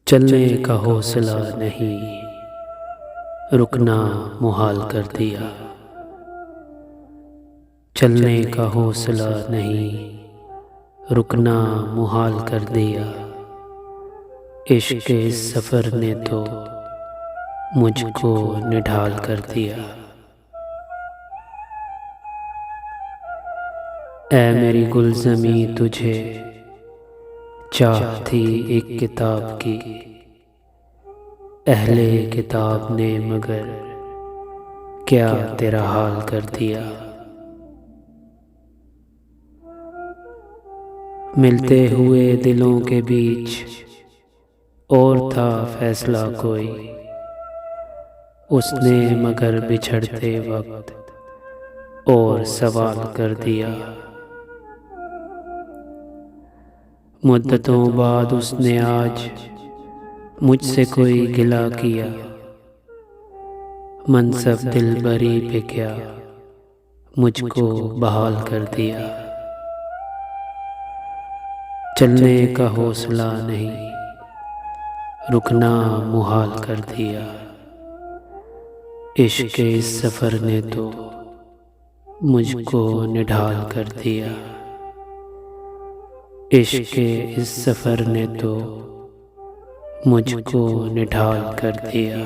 चलने का हौसला नहीं, रुकना मुहाल कर दिया। चलने का हौसला नहीं, रुकना मुहाल कर दिया। इश्क के इस सफ़र ने तो मुझको निढाल कर दिया। ऐ मेरी गुलज़मी तुझे चाह थी एक किताब की, अहले किताब ने मगर क्या तेरा हाल कर दिया। मिलते हुए दिलों के बीच और था फैसला कोई, उसने मगर बिछड़ते वक्त और सवाल कर दिया। मुद्दतों बाद उसने आज मुझसे कोई गिला किया, मनसब दिलबरी पे क्या मुझको बहाल कर दिया। चलने का हौसला नहीं, रुकना मुहाल कर दिया। इश्क के इस सफ़र ने तो मुझको निढाल कर दिया। इश्क के इस सफ़र ने तो मुझको निढाल कर दिया।